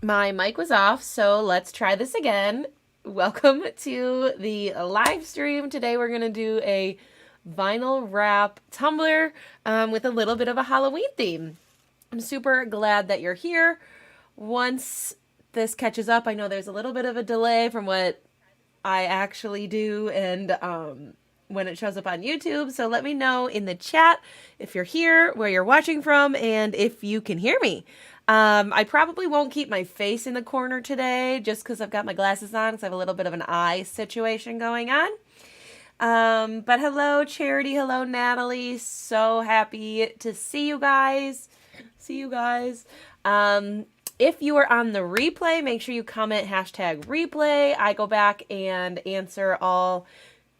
My mic was off, so let's try this again. Welcome to the live stream. Today we're going to do a vinyl wrap tumbler with a little bit of a Halloween theme. I'm super glad that you're here. Once this catches up, I know there's a little bit of a delay from what I actually do and when it shows up on YouTube. So let me know in the chat if you're here, where you're watching from, and if you can hear me. I probably won't keep my face in the corner today just because I've got my glasses on because I have a little bit of an eye situation going on. But hello, Charity. Hello, Natalie. So happy to see you guys. If you are on the replay, make sure you comment #replay. I go back and answer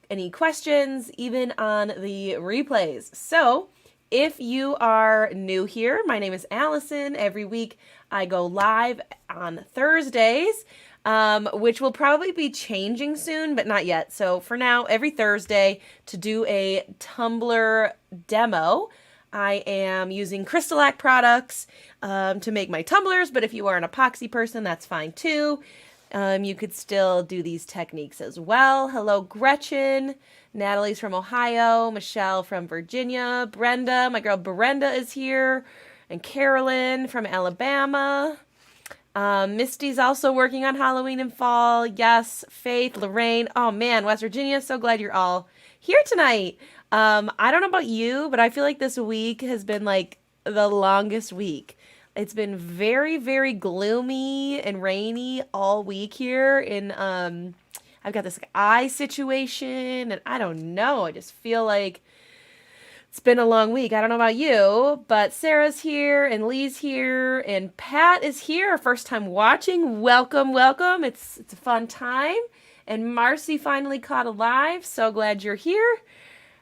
any questions, even on the replays. So if you are new here, my name is Allison. Every week I go live on Thursdays, which will probably be changing soon, but not yet. So for now, every Thursday to do a Tumbler demo. I am using Crystalac products to make my tumblers, but if you are an epoxy person, that's fine too. You could still do these techniques as well. Hello, Gretchen. Natalie's from Ohio. Michelle from Virginia. Brenda, my girl Brenda is here. And Carolyn from Alabama. Misty's also working on Halloween and fall. Yes, Faith, Lorraine. Oh man, West Virginia, so glad you're all here tonight. I don't know about you, but I feel like this week has been like the longest week. It's been very, very gloomy and rainy all week here in I've got this eye situation and I don't know. I just feel like it's been a long week. I don't know about you, but Sarah's here and Lee's here and Pat is here. First time watching. Welcome, welcome. It's a fun time. And Marcy finally caught alive. So glad you're here.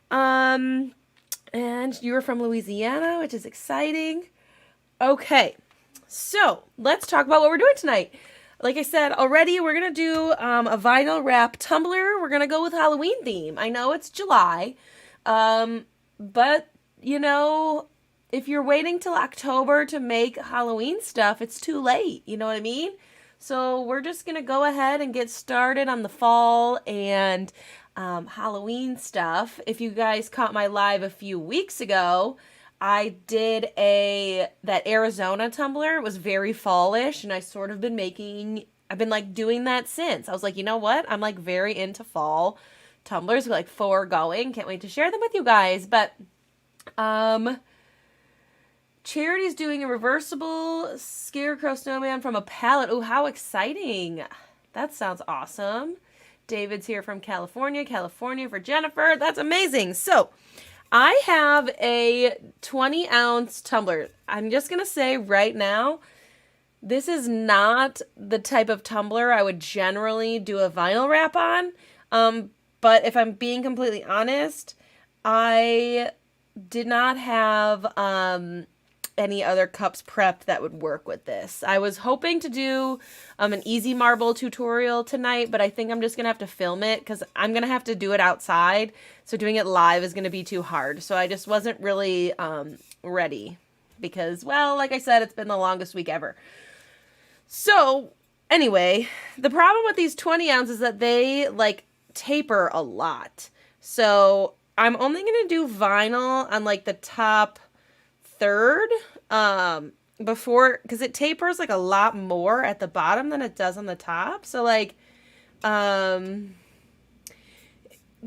And you're from Louisiana, which is exciting. Okay, so let's talk about what we're doing tonight. Like I said already, we're going to do a vinyl wrap tumbler. We're going to go with Halloween theme. I know it's July, but, you know, if you're waiting till October to make Halloween stuff, it's too late. You know what I mean? So we're just going to go ahead and get started on the fall and Halloween stuff. If you guys caught my live a few weeks ago, I did that Arizona tumbler. It was very fallish, and I've been like doing that since. I was like, you know what? I'm like very into fall tumblers, like foregoing. Can't wait to share them with you guys. But Charity's doing a reversible scarecrow snowman from a palette. Oh, how exciting. That sounds awesome. David's here from California for Jennifer. That's amazing. So I have a 20-ounce tumbler. I'm just going to say right now, this is not the type of tumbler I would generally do a vinyl wrap on. But if I'm being completely honest, I did not have any other cups prepped that would work with this. I was hoping to do an easy marble tutorial tonight, but I think I'm just going to have to film it because I'm going to have to do it outside. So doing it live is going to be too hard. So I just wasn't really ready because, well, like I said, it's been the longest week ever. So anyway, the problem with these 20 ounces is that they like taper a lot. So I'm only going to do vinyl on like the top third because it tapers like a lot more at the bottom than it does on the top. So like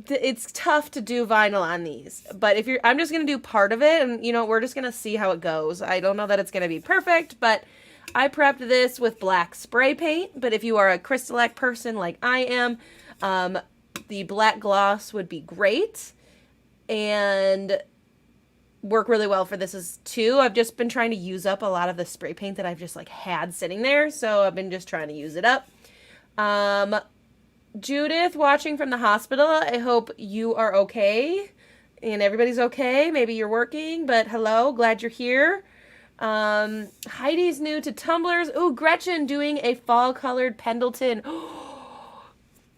it's tough to do vinyl on these. But I'm just going to do part of it and we're just going to see how it goes. I don't know that it's going to be perfect, but I prepped this with black spray paint. But if you are a Crystalac person like I am, the black gloss would be great and work really well for this too. I've just been trying to use up a lot of the spray paint that I've just like had sitting there. So I've been just trying to use it up. Judith watching from the hospital. I hope you are okay and everybody's okay. Maybe you're working, but hello, glad you're here. Heidi's new to tumblers. Ooh, Gretchen doing a fall colored Pendleton.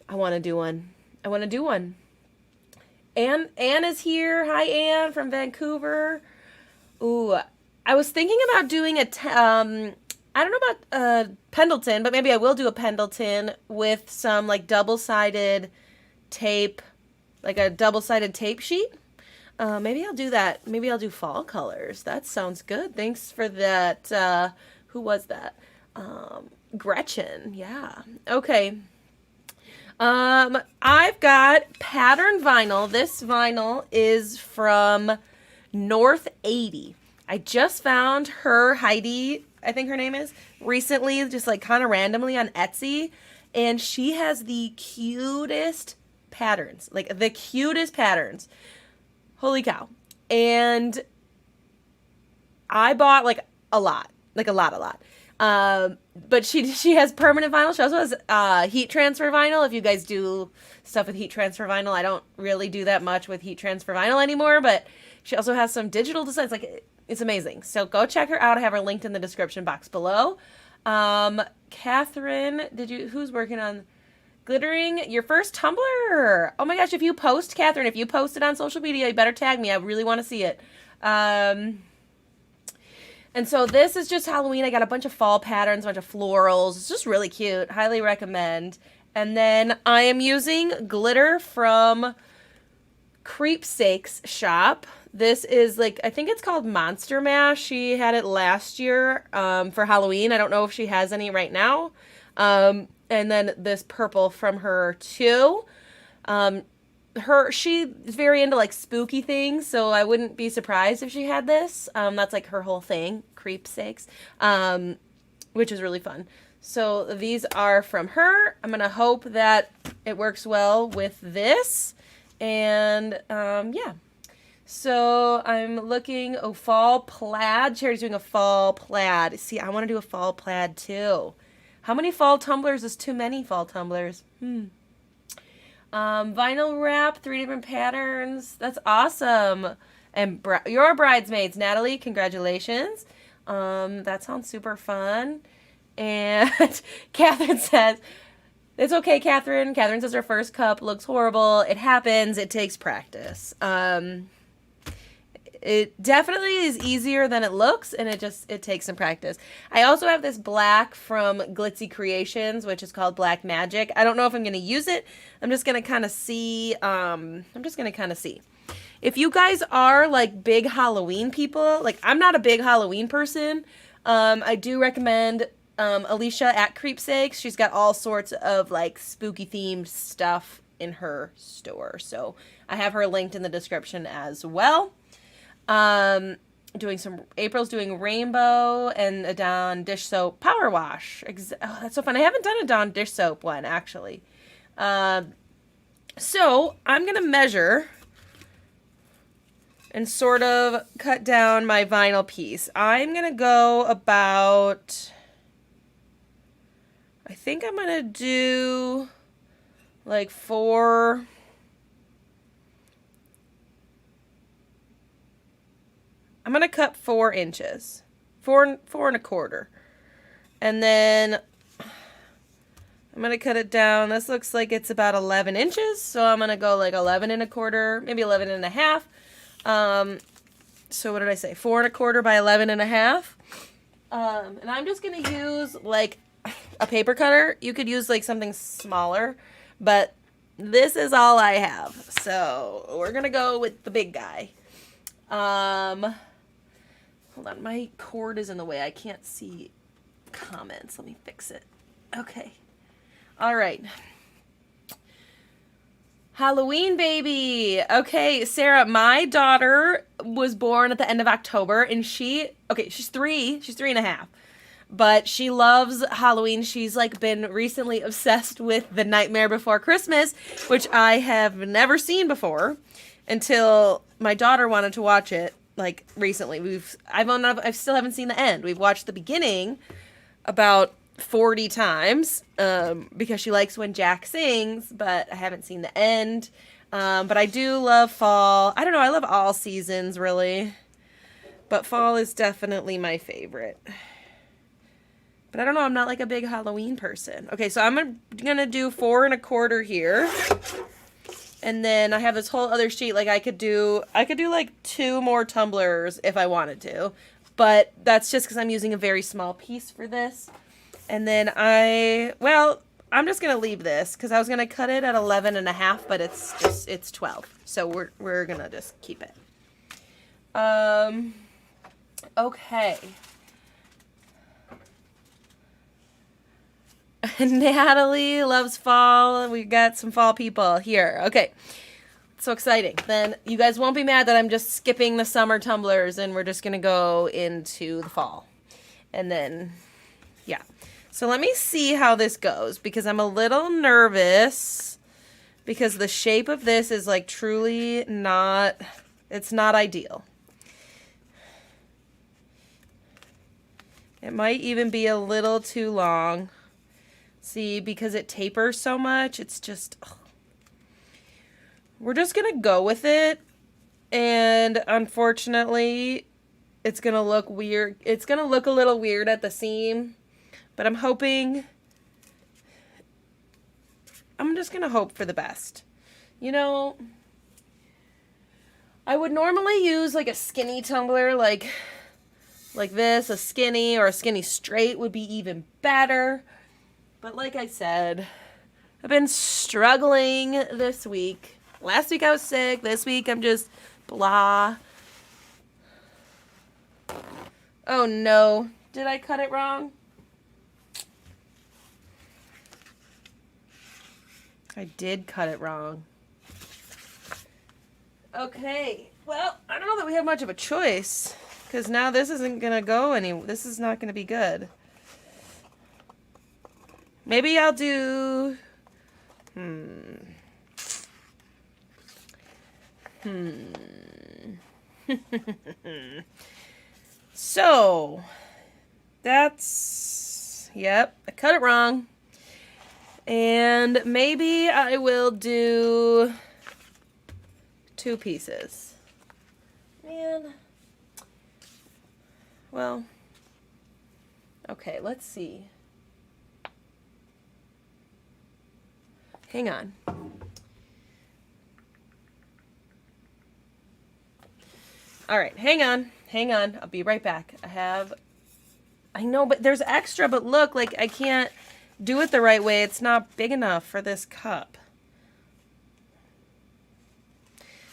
I want to do one. Anne is here. Hi, Anne from Vancouver. Ooh, I was thinking about doing I I don't know about Pendleton, but maybe I will do a Pendleton with some like double-sided tape, like a double-sided tape sheet. Maybe I'll do that. Maybe I'll do fall colors. That sounds good. Thanks for that. Who was that? Gretchen. Yeah. Okay. I've got pattern vinyl. This vinyl is from North 80. I just found her, Heidi, I think her name is, recently, just like kind of randomly on Etsy. And she has the cutest patterns. Like the cutest patterns. Holy cow. And I bought like a lot. Like a lot. But she has permanent vinyl. She also has heat transfer vinyl. If you guys do stuff with heat transfer vinyl, I don't really do that much with heat transfer vinyl anymore, but she also has some digital designs. Like, it's amazing. So go check her out. I have her linked in the description box below. Catherine, who's working on glittering your first Tumbler? Oh my gosh, if you post, Catherine, if you post it on social media, you better tag me. I really want to see it. And so this is just Halloween. I got a bunch of fall patterns, a bunch of florals. It's just really cute. Highly recommend. And then I am using glitter from Creepsake's shop. This is like, I think it's called Monster Mash. She had it last year for Halloween. I don't know if she has any right now. And then this purple from her too. She's very into like spooky things, so I wouldn't be surprised if she had this. That's like her whole thing, Creepsakes, which is really fun. So these are from her. I'm gonna hope that it works well with this, and yeah. So I'm looking. Oh, fall plaid. Cherity's doing a fall plaid. See, I want to do a fall plaid too. How many fall tumblers is too many fall tumblers? Vinyl wrap, 3 different patterns. That's awesome. And your bridesmaids, Natalie, congratulations. That sounds super fun. And Catherine says, it's okay, Catherine. Catherine says her first cup looks horrible. It happens. It takes practice. It definitely is easier than it looks, and it takes some practice. I also have this black from Glitzy Creations, which is called Black Magic. I don't know if I'm going to use it. I'm just going to kind of see. If you guys are like big Halloween people, like I'm not a big Halloween person, I do recommend Alicia at Creepsakes. She's got all sorts of like spooky themed stuff in her store. So I have her linked in the description as well. April's doing rainbow and a Dawn dish soap power wash. Oh, that's so fun. I haven't done a Dawn dish soap one, actually. So I'm going to measure and sort of cut down my vinyl piece. I'm going to go about, I think I'm going to do like 4... I'm going to cut 4 inches, 4.25. And then I'm going to cut it down. This looks like it's about 11 inches. So I'm going to go like 11.25, maybe 11.5. So what did I say? 4.25 by 11.5. And I'm just going to use like a paper cutter. You could use like something smaller, but this is all I have. So we're going to go with the big guy. Hold on, my cord is in the way. I can't see comments. Let me fix it. Okay. All right. Halloween baby. Okay, Sarah, my daughter was born at the end of October, and she's 3. She's 3.5. But she loves Halloween. She's like been recently obsessed with The Nightmare Before Christmas, which I have never seen before until my daughter wanted to watch it. Like recently, I still haven't seen the end. We've watched the beginning about 40 times because she likes when Jack sings, but I haven't seen the end. But I do love fall. I don't know. I love all seasons really, but fall is definitely my favorite. But I don't know. I'm not like a big Halloween person. Okay, so I'm gonna do 4.25 here. And then I have this whole other sheet. Like I could do like 2 more tumblers if I wanted to. but that's just because I'm using a very small piece for this. And then I'm just going to leave this because I was going to cut it at 11.5, but it's 12. So we're going to just keep it. Okay. Natalie loves fall. We got some fall people here. Okay. So exciting. Then you guys won't be mad that I'm just skipping the summer tumblers and we're just going to go into the fall. And then, yeah. So let me see how this goes because I'm a little nervous because the shape of this is like truly not, it's not ideal. It might even be a little too long. See, because it tapers so much, it's just, we're just going to go with it. And unfortunately, it's going to look weird. It's going to look a little weird at the seam. But I'm just going to hope for the best. You know, I would normally use like a skinny tumbler like this. A skinny or a skinny straight would be even better. But like I said, I've been struggling this week. Last week I was sick. This week I'm just blah. Oh no. Did I cut it wrong? I did cut it wrong. Okay. Well, I don't know that we have much of a choice because now this isn't going to go this is not going to be good. Maybe I'll do So, yep, I cut it wrong. And maybe I will do 2 pieces. Man. Well, okay, let's see. Hang on. All right, hang on. I'll be right back. I know, but there's extra, but look, like I can't do it the right way. It's not big enough for this cup.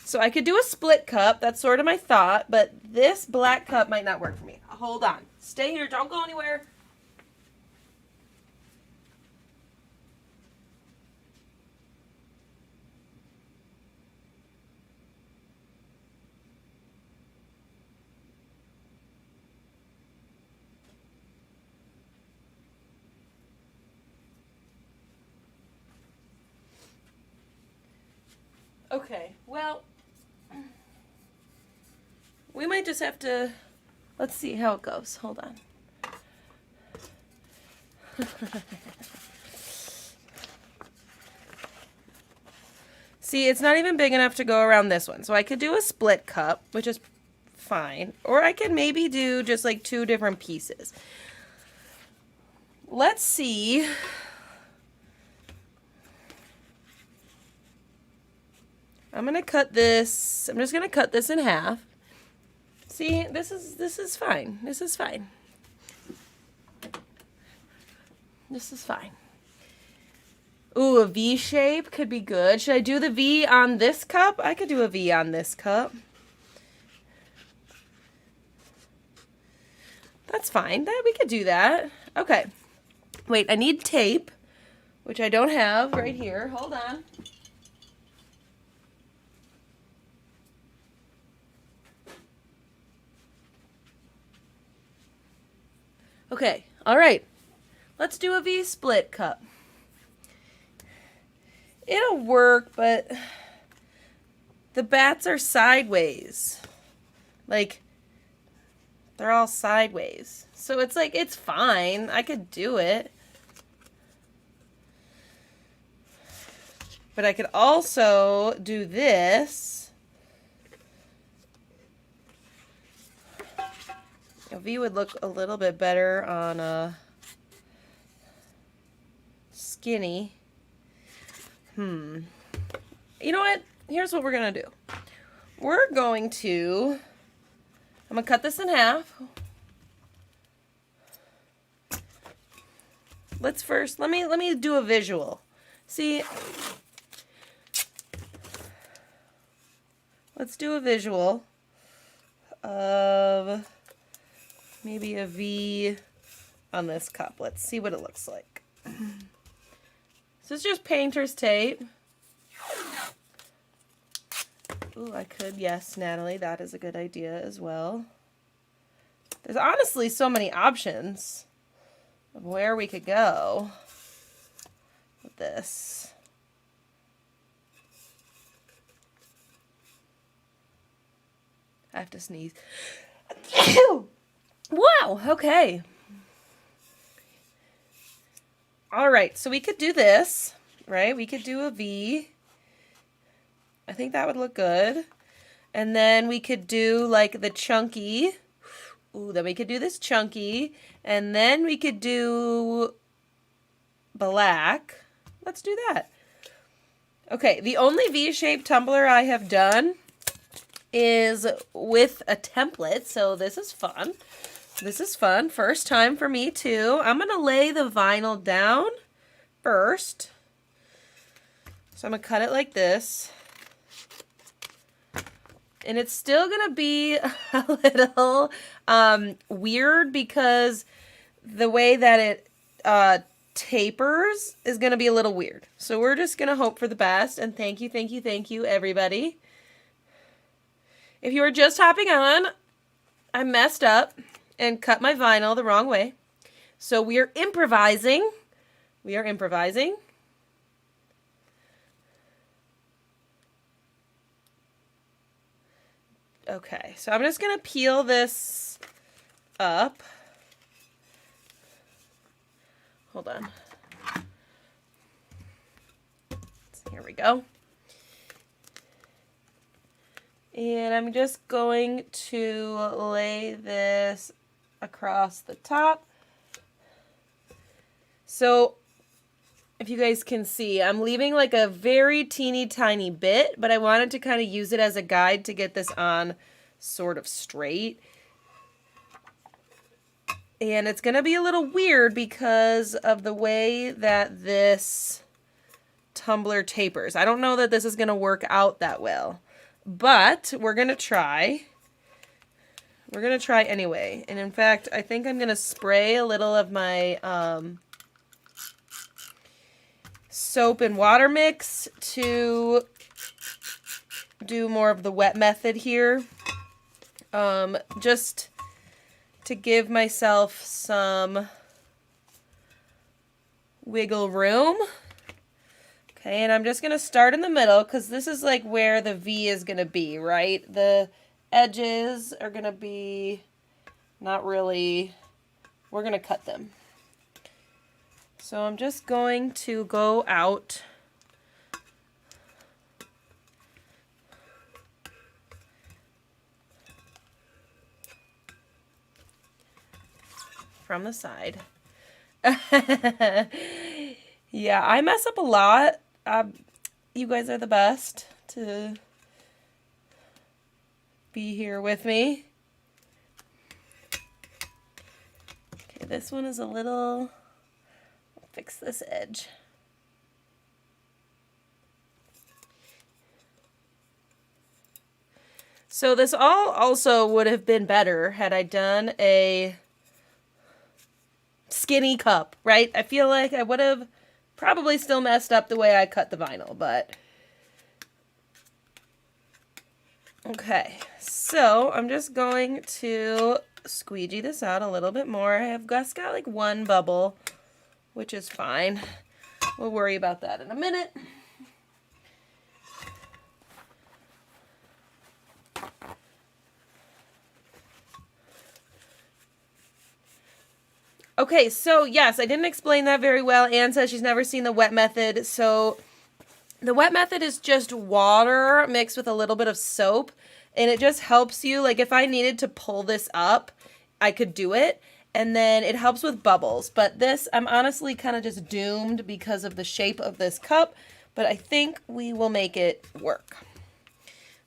So I could do a split cup. That's sort of my thought, but this black cup might not work for me. Hold on. Stay here. Don't go anywhere. Okay, well, we might just have to, let's see how it goes. Hold on. See, it's not even big enough to go around this one. So I could do a split cup, which is fine. Or I could maybe do just like 2 different pieces. Let's see. I'm going to cut this. I'm just going to cut this in half. See, this is fine. This is fine. This is fine. Ooh, a V shape could be good. Should I do the V on this cup? I could do a V on this cup. That's fine. We could do that. Okay. Wait, I need tape, which I don't have right here. Hold on. Okay, all right. Let's do a V split cup. It'll work, but the bats are sideways. Like, they're all sideways. So it's like, it's fine. I could do it. But I could also do this. A V would look a little bit better on a skinny. You know what? Here's what we're going to do. I'm going to cut this in half. let's first, let me do a visual. See, let's do a visual of maybe a V on this cup. Let's see what it looks like. So it's just painter's tape. Ooh, I could, yes, Natalie, that is a good idea as well. There's honestly so many options of where we could go with this. I have to sneeze. Wow, okay. All right, so we could do this, right? We could do a V. I think that would look good. And then we could do like the chunky. Ooh, then we could do this chunky. And then we could do black. Let's do that. Okay, the only V-shaped tumbler I have done is with a template, so this is fun. This is fun. First time for me too. I'm going to lay the vinyl down first. So I'm going to cut it like this. And it's still going to be a little weird because the way that it tapers is going to be a little weird. So we're just going to hope for the best. And thank you, everybody. If you are just hopping on, I messed up and cut my vinyl the wrong way. So we are improvising. We are improvising. Okay, so I'm just going to peel this up. Hold on. Here we go. And I'm just going to lay this across the top. So if you guys can see, I'm leaving like a very teeny tiny bit, but I wanted to kind of use it as a guide to get this on sort of straight. And it's going to be a little weird because of the way that this tumbler tapers. I don't know that this is going to work out that well, but we're going to try. We're going to try anyway. And in fact, I think I'm going to spray a little of my soap and water mix to do more of the wet method here. Just to give myself some wiggle room. Okay, and I'm just going to start in the middle because this is like where the V is going to be, right? The edges are going to be not really, we're going to cut them. So I'm just going to go out from the side. Yeah, I mess up a lot. You guys are the best to be here with me. Okay, this one is a little, I'll fix this edge. So this all also would have been better had I done a skinny cup, right? I feel like I would have probably still messed up the way I cut the vinyl, but okay. So I'm just going to squeegee this out a little bit more. I have just got like one bubble, which is fine. We'll worry about that in a minute. Okay, so yes, I didn't explain that very well. Anne says she's never seen the wet method. So the wet method is just water mixed with a little bit of soap. And it just helps you, like if I needed to pull this up, I could do it. And then it helps with bubbles. But this, I'm honestly kind of just doomed because of the shape of this cup. But I think we will make it work.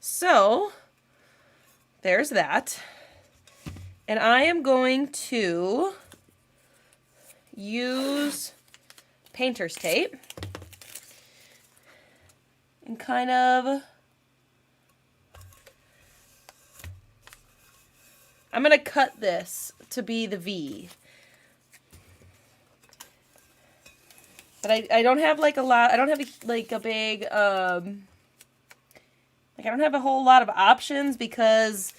So there's that. And I am going to use painter's tape and kind of, I'm going to cut this to be the V. But I don't have like a lot, I don't have like a big, like I don't have a whole lot of options because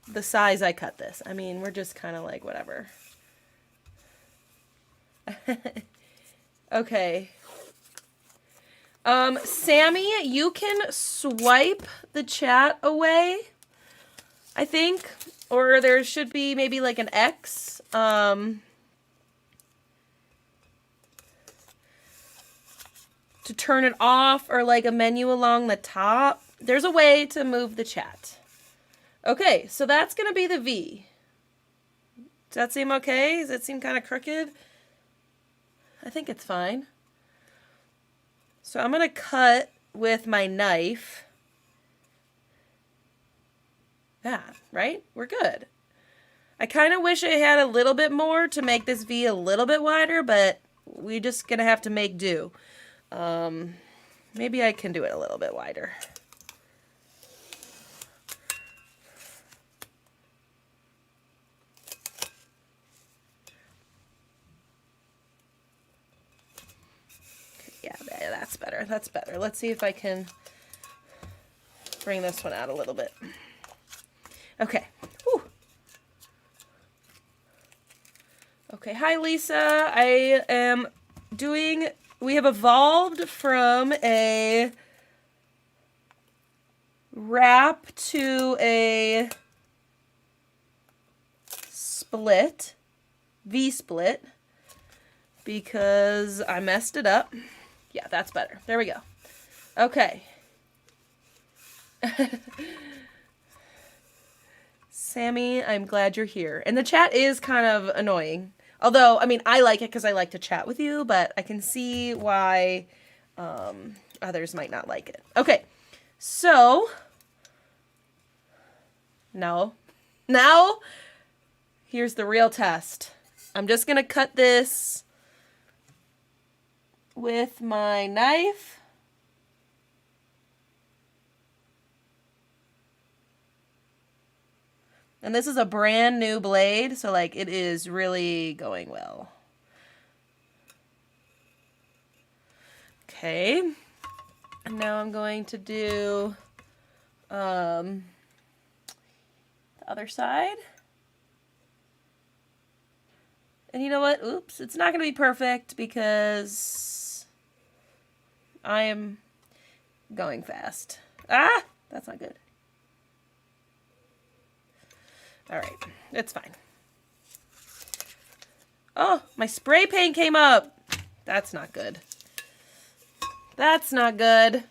the size I cut this. I mean, we're just kind of like whatever. Okay. Sammy, you can swipe the chat away, I think. Or there should be maybe like an X. To turn it off, or like a menu along the top. There's a way to move the chat. Okay, so that's going to be the V. Does that seem okay? Does it seem kind of crooked? I think it's fine. So I'm going to cut with my knife. That, right? We're good. I kind of wish I had a little bit more to make this V a little bit wider, but we're just going to have to make do. Maybe I can do it a little bit wider. Yeah, that's better. That's better. Let's see if I can bring this one out a little bit. Okay. Whew. Okay, hi Lisa. I am doing... We have evolved from a wrap to a split, V-split, because I messed it up. Yeah, that's better. There we go. Okay. Sammy, I'm glad you're here. And the chat is kind of annoying. Although, I mean, I like it because I like to chat with you, but I can see why others might not like it. Okay, so now here's the real test. I'm just going to cut this with my knife. And this is a brand new blade, so like it is really going well. Okay. And now I'm going to do the other side. And you know what? Oops, it's not going to be perfect because I am going fast. Ah, that's not good. All right, it's fine. Oh, my spray paint came up. That's not good. That's not good.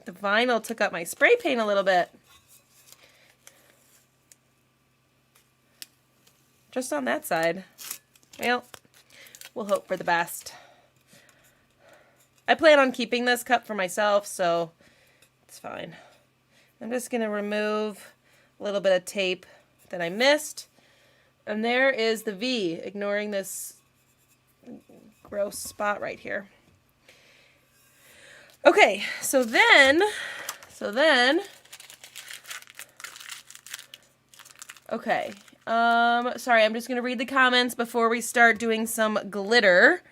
The vinyl took up my spray paint a little bit. Just on that side. Well, we'll hope for the best. I plan on keeping this cup for myself, so it's fine. I'm just going to remove a little bit of tape that I missed. And there is the V, ignoring this gross spot right here. Okay, so then, okay. Sorry, I'm just going to read the comments before we start doing some glitter.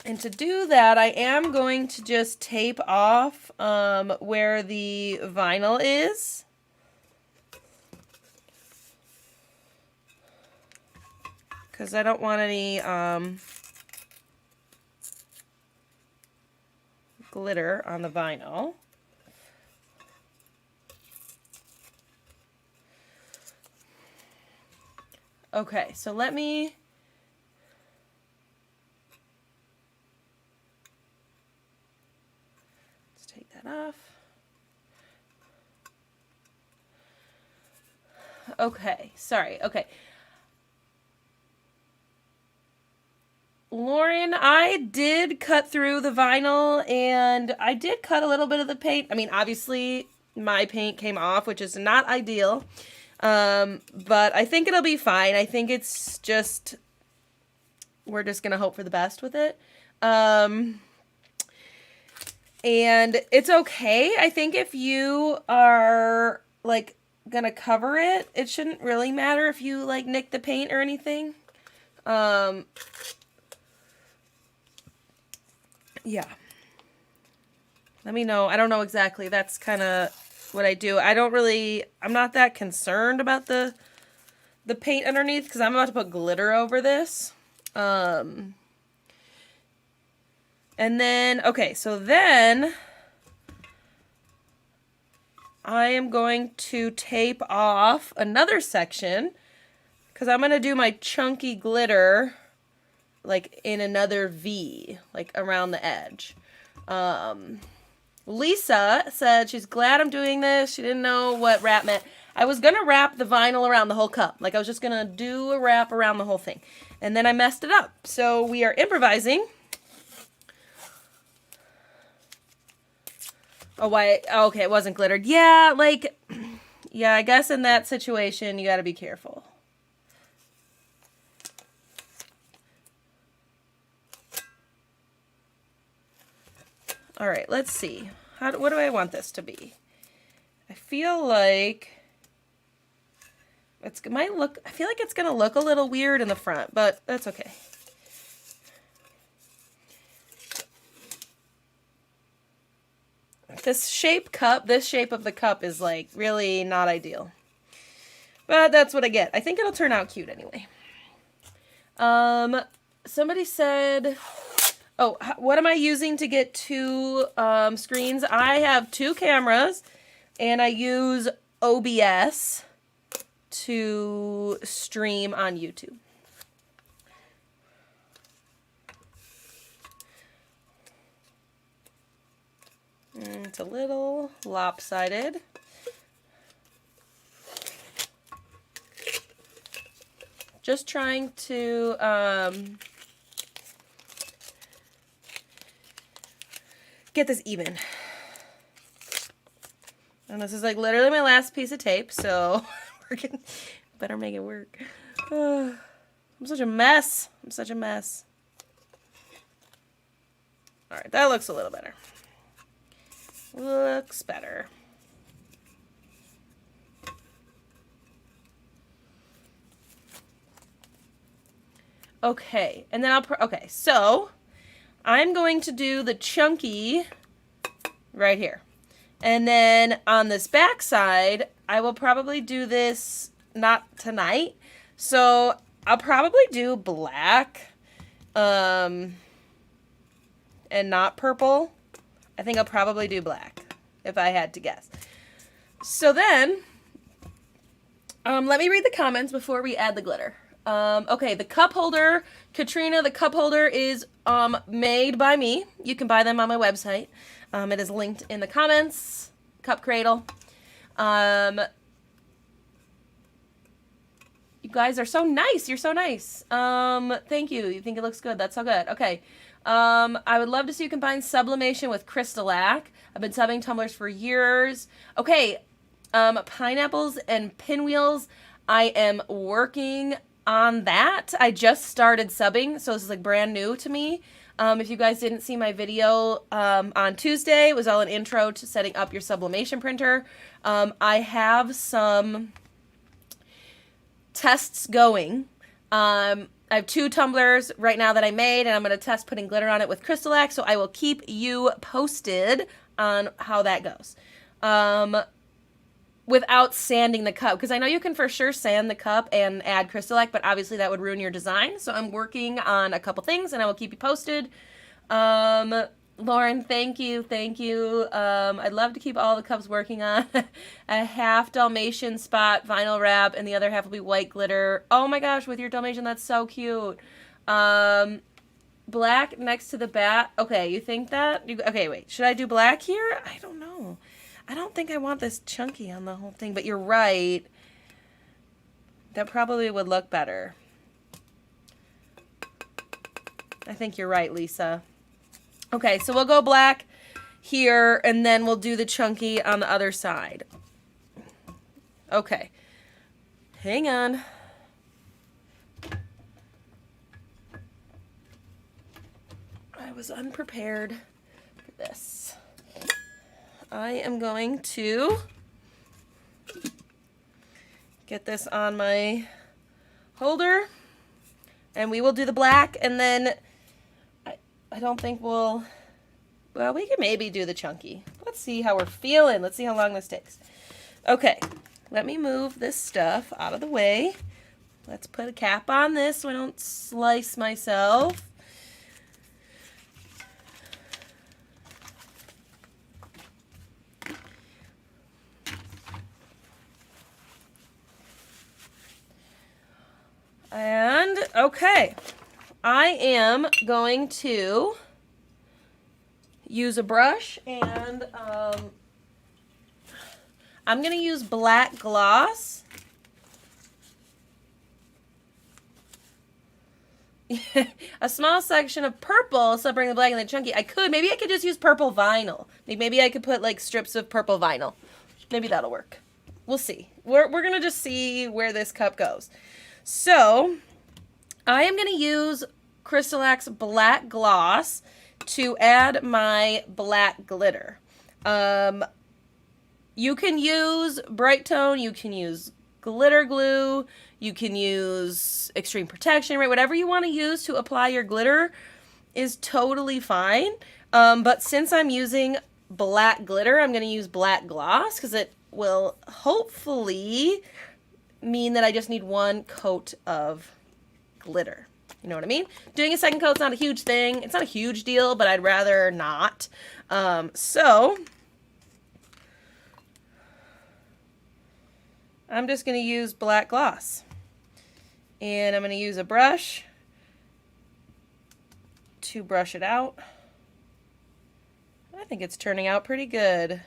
And to do that, I am going to just tape off where the vinyl is. Because I don't want any glitter on the vinyl. Okay, so let me... Let's take that off. Okay, sorry, okay. Lauren, I did cut through the vinyl, and I did cut a little bit of the paint. I mean, obviously, my paint came off, which is not ideal. But I think it'll be fine. I think it's just, we're just going to hope for the best with it. And it's okay. I think if you are like going to cover it, it shouldn't really matter if you like nick the paint or anything. Yeah. Let me know. I don't know exactly. That's kind of what I do. I'm not that concerned about the paint underneath because I'm about to put glitter over this. And then, okay, so then I am going to tape off another section because I'm going to do my chunky glitter like in another V, like around the edge. Lisa said she's glad I'm doing this. She didn't know what wrap meant. I was going to wrap the vinyl around the whole cup. Like I was just going to do a wrap around the whole thing. And then I messed it up. So we are improvising. Oh, why? Okay, it wasn't glittered. Yeah, like, yeah, I guess in that situation, you got to be careful. All right, let's see. What do I want this to be? I feel like I feel like it's going to look a little weird in the front, but that's okay. This shape of the cup is like really not ideal. But that's what I get. I think it'll turn out cute anyway. Somebody said, oh, what am I using to get two screens? I have two cameras and I use OBS to stream on YouTube. It's a little lopsided. Just trying to get this even. And this is like literally my last piece of tape, so we're gonna better make it work. I'm such a mess. I'm such a mess. All right, that looks a little better. Looks better. Okay, and then okay, so I'm going to do the chunky right here. And then on this back side, I will probably do this not tonight. So I'll probably do black and not purple. I think I'll probably do black if I had to guess. So then, let me read the comments before we add the glitter. Okay, the cup holder, Katrina, the cup holder is made by me. You can buy them on my website. It is linked in the comments. Cup cradle. You guys are so nice. You're so nice. Thank you. You think it looks good. That's so good. Okay. I would love to see you combine sublimation with Crystal-Lac. I've been subbing tumblers for years. Okay. Pineapples and pinwheels. I am working on that. I just started subbing, so this is like brand new to me. If you guys didn't see my video on Tuesday, it was all an intro to setting up your sublimation printer. I have some tests going. I have 2 tumblers right now that I made, and I'm going to test putting glitter on it with Crystal-Lac, so I will keep you posted on how that goes. Without sanding the cup, because I know you can for sure sand the cup and add Crystal-Lac, but obviously that would ruin your design. So I'm working on a couple things, and I will keep you posted. Lauren, thank you. I'd love to keep all the cups working on a half Dalmatian spot vinyl wrap, and the other half will be white glitter. Oh my gosh, with your Dalmatian, that's so cute. Black next to the bat. Okay, you think that? Okay, wait. Should I do black here? I don't know. I don't think I want this chunky on the whole thing, but you're right. That probably would look better. I think you're right, Lisa. Okay, so we'll go black here, and then we'll do the chunky on the other side. Okay. Hang on. I was unprepared for this. I am going to get this on my holder, and we will do the black, and then I don't think well, we can maybe do the chunky. Let's see how we're feeling. Let's see how long this takes. Okay, let me move this stuff out of the way. Let's put a cap on this so I don't slice myself. And, okay, I am going to use a brush, and I'm going to use black gloss. A small section of purple separating the black and the chunky. Maybe I could just use purple vinyl. Maybe I could put like strips of purple vinyl. Maybe that'll work. We'll see. We're going to just see where this cup goes. So, I am going to use Crystal black gloss to add my black glitter. You can use Bright Tone, you can use glitter glue, you can use Extreme Protection, right? Whatever you want to use to apply your glitter is totally fine. But since I'm using black glitter, I'm going to use black gloss because it will hopefully mean that I just need one coat of glitter. You know what I mean? Doing a second coat's not a huge thing. It's not a huge deal, but I'd rather not. So I'm just going to use black gloss. And I'm going to use a brush to brush it out. I think it's turning out pretty good.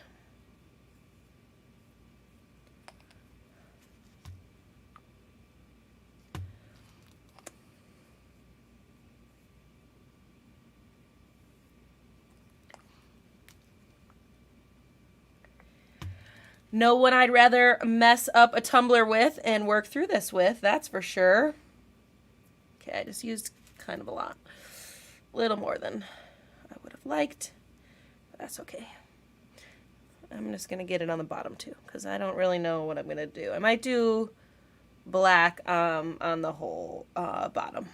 No one I'd rather mess up a tumbler with and work through this with, that's for sure. Okay, I just used kind of a lot. A little more than I would have liked. But that's okay. I'm just going to get it on the bottom too, because I don't really know what I'm going to do. I might do black on the whole bottom.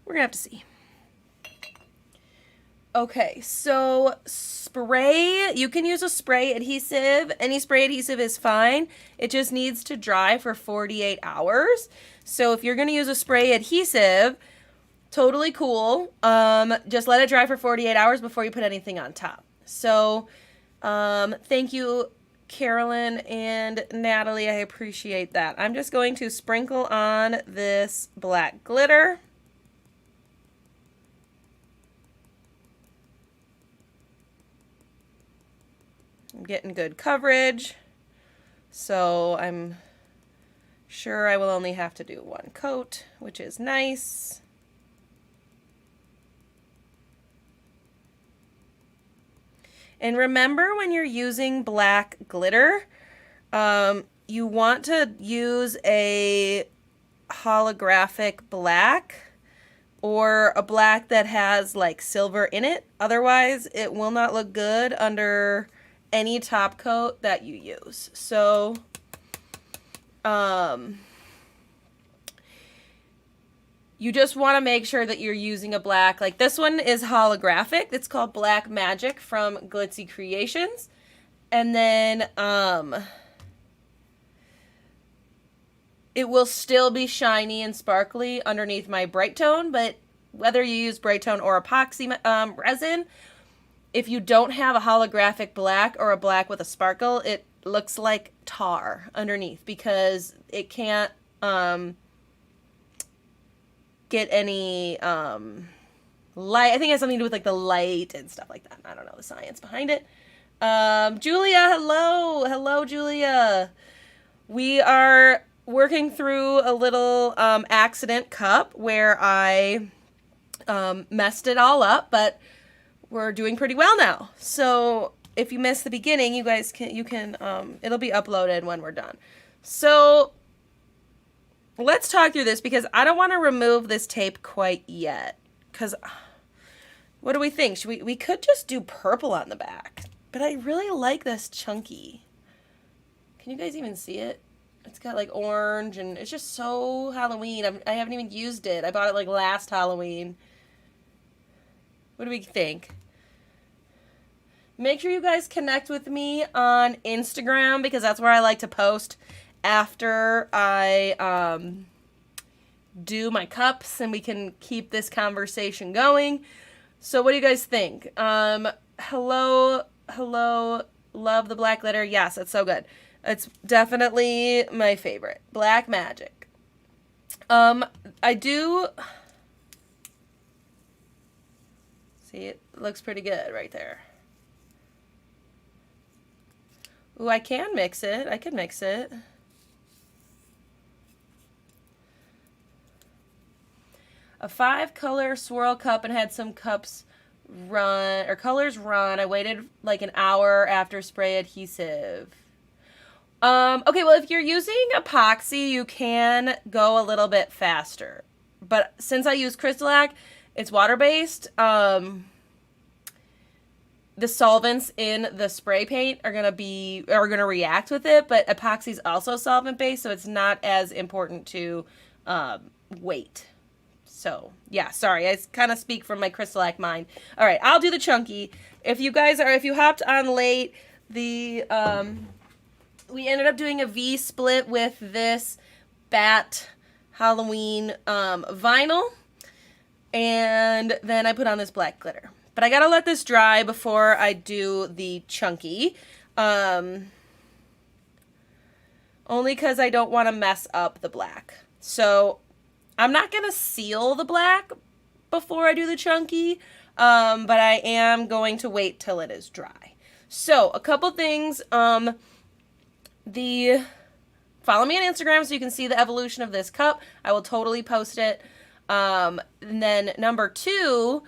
We're going to have to see. Okay, so spray, you can use a spray adhesive. Any spray adhesive is fine. It just needs to dry for 48 hours. So if you're going to use a spray adhesive, totally cool. Just let it dry for 48 hours before you put anything on top. So thank you, Carolyn and Natalie. I appreciate that. I'm just going to sprinkle on this black glitter. I'm getting good coverage, so I'm sure I will only have to do one coat, which is nice. And remember, when you're using black glitter, you want to use a holographic black or a black that has like silver in it. Otherwise, it will not look good under any top coat that you use. So you just want to make sure that you're using a black. Like this one is holographic. It's called Black Magic from Glitzy Creations. And then it will still be shiny and sparkly underneath my Bright Tone, but whether you use Bright Tone or epoxy resin, if you don't have a holographic black or a black with a sparkle, it looks like tar underneath because it can't get any light. I think it has something to do with like the light and stuff like that. I don't know the science behind it. Julia, hello. Hello, Julia. We are working through a little accident cup where I messed it all up, but we're doing pretty well now. So if you missed the beginning, you guys can, it'll be uploaded when we're done. So let's talk through this because I don't want to remove this tape quite yet. Because what do we think? We could just do purple on the back, but I really like this chunky. Can you guys even see it? It's got like orange and it's just so Halloween. I haven't even used it. I bought it like last Halloween. What do we think? Make sure you guys connect with me on Instagram because that's where I like to post after I do my cups and we can keep this conversation going. So what do you guys think? Hello, love the black glitter. Yes, it's so good. It's definitely my favorite. Black magic. I do... See, it looks pretty good right there. Ooh, I can mix it. I could mix it. A 5-color swirl cup and had some cups run, or colors run. I waited like an hour after spray adhesive. Okay, well, if you're using epoxy, you can go a little bit faster. But since I use Crystalac, it's water-based. The solvents in the spray paint are gonna react with it, but epoxy is also solvent-based, so it's not as important to weight. So, yeah, sorry, I kind of speak from my Crystalac mind. All right, I'll do the chunky. If you hopped on late, we ended up doing a V-split with this Bat Halloween vinyl, and then I put on this black glitter. But I gotta let this dry before I do the chunky, only because I don't want to mess up the black. So I'm not gonna seal the black before I do the chunky, but I am going to wait till it is dry. So a couple things. Follow me on Instagram so you can see the evolution of this cup. I will totally post it. And then number 2,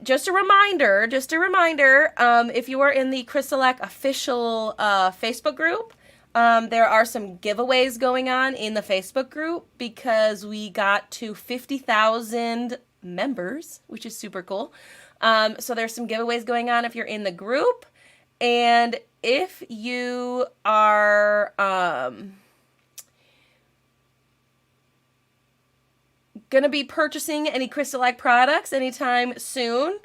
just a reminder, if you are in the Crystalac official Facebook group, there are some giveaways going on in the Facebook group because we got to 50,000 members, which is super cool. So there's some giveaways going on if you're in the group. And if you are going to be purchasing any Crystalac products anytime soon,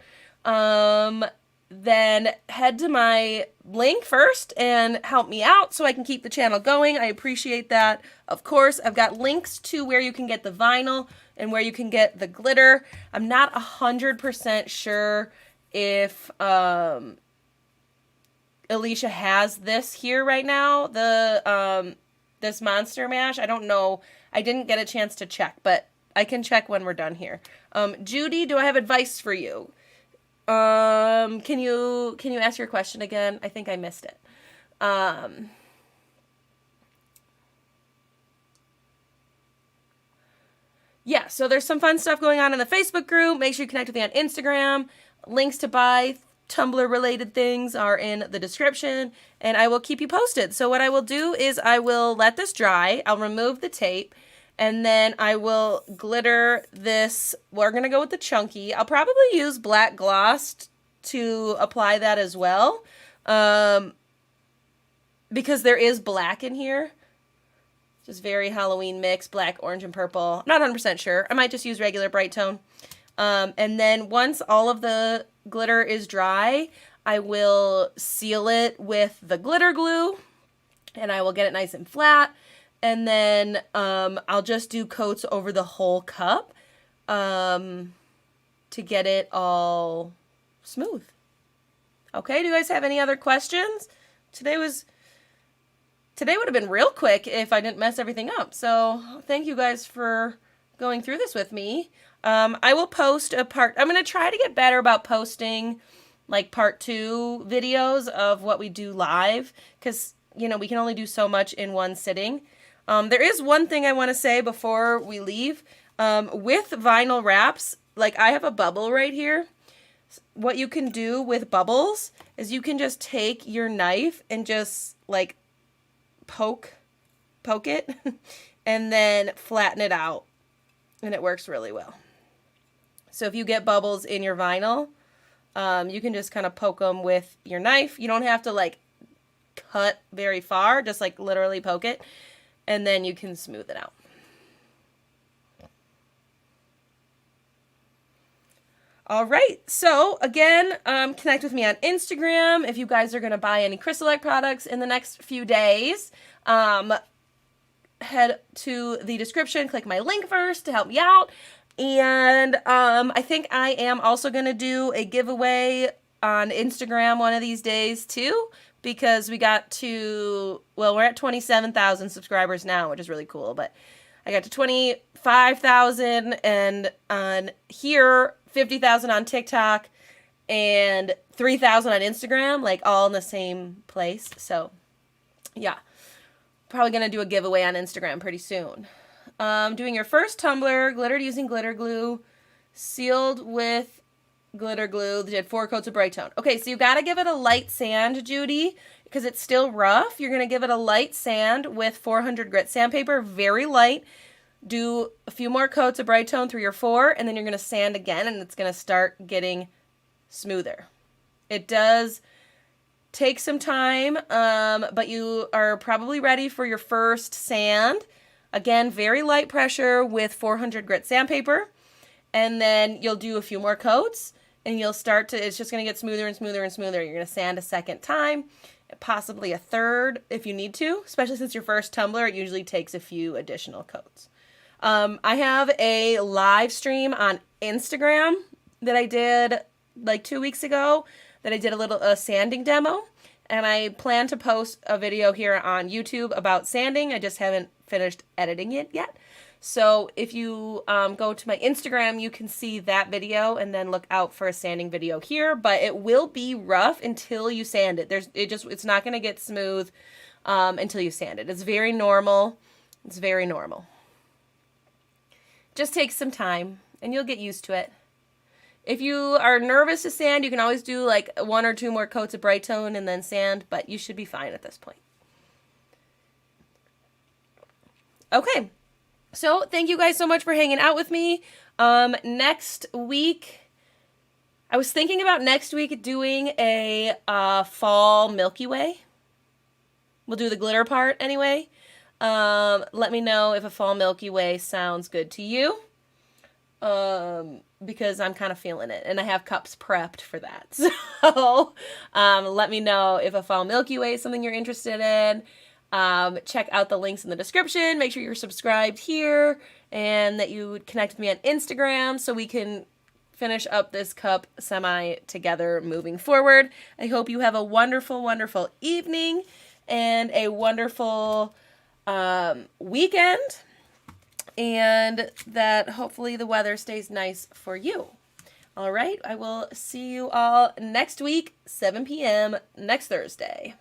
then head to my link first and help me out so I can keep the channel going. I appreciate that. Of course, I've got links to where you can get the vinyl and where you can get the glitter. I'm not 100% sure if Alicia has this here right now, this Monster Mash. I don't know. I didn't get a chance to check, but I can check when we're done here. Judy, do I have advice for you? Can you ask your question again? I think I missed it. Yeah, so there's some fun stuff going on in the Facebook group. Make sure you connect with me on Instagram. Links to buy Tumbler related things are in the description, and I will keep you posted. So what I will do is I will let this dry. I'll remove the tape, and then I will glitter this. We're going to go with the chunky. I'll probably use black gloss to apply that as well, because there is black in here. Just very Halloween mix, black, orange, and purple. I'm not 100% sure. I might just use regular bright tone. And then once all of the glitter is dry, I will seal it with the glitter glue, and I will get it nice and flat. And then I'll just do coats over the whole cup to get it all smooth. Okay, do you guys have any other questions? Today would have been real quick if I didn't mess everything up. So thank you guys for going through this with me. I will post I'm going to try to get better about posting like part 2 videos of what we do live, because, you know, we can only do so much in one sitting. There is one thing I want to say before we leave. With vinyl wraps, like I have a bubble right here. What you can do with bubbles is you can just take your knife and just like poke it and then flatten it out, and it works really well. So if you get bubbles in your vinyl, you can just kind of poke them with your knife. You don't have to like cut very far, just like literally poke it, and then you can smooth it out. All right, so again, connect with me on Instagram if you guys are going to buy any Crystalite products in the next few days. Head to the description, click my link first to help me out. And I think I am also going to do a giveaway on Instagram one of these days too, because we got to, well, we're at 27,000 subscribers now, which is really cool, but I got to 25,000 and on here, 50,000 on TikTok, and 3,000 on Instagram, like all in the same place. So yeah, probably going to do a giveaway on Instagram pretty soon. Doing your first tumbler, glittered using glitter glue, sealed with glitter glue, did 4 coats of bright tone. Okay, so you got to give it a light sand, Judy, because it's still rough. You're going to give it a light sand with 400 grit sandpaper, very light. Do a few more coats of bright tone, 3 or 4, and then you're going to sand again, and it's going to start getting smoother. It does take some time, but you are probably ready for your first sand. Again, very light pressure with 400 grit sandpaper, and then you'll do a few more coats, and you'll start to, it's just going to get smoother and smoother and smoother. You're going to sand a second time, possibly a third if you need to, especially since your first tumbler, it usually takes a few additional coats. I have a live stream on Instagram that I did like 2 weeks ago that I did a sanding demo, and I plan to post a video here on YouTube about sanding. I just haven't finished editing it yet. So if you go to my Instagram, you can see that video and then look out for a sanding video here, but it will be rough until you sand it. It's not going to get smooth until you sand it. It's very normal. It's very normal. Just takes some time and you'll get used to it. If you are nervous to sand, you can always do like 1 or 2 more coats of bright tone and then sand, but you should be fine at this point. Okay, so thank you guys so much for hanging out with me. Next week, I was thinking about next week doing a fall Milky Way. We'll do the glitter part anyway. Let me know if a fall Milky Way sounds good to you. Because I'm kind of feeling it, and I have cups prepped for that. So, let me know if a fall Milky Way is something you're interested in. Check out the links in the description. Make sure you're subscribed here and that you would connect with me on Instagram so we can finish up this cup semi together moving forward. I hope you have a wonderful, wonderful evening and a wonderful weekend, and that hopefully the weather stays nice for you. All right, I will see you all next week, 7 p.m. next Thursday.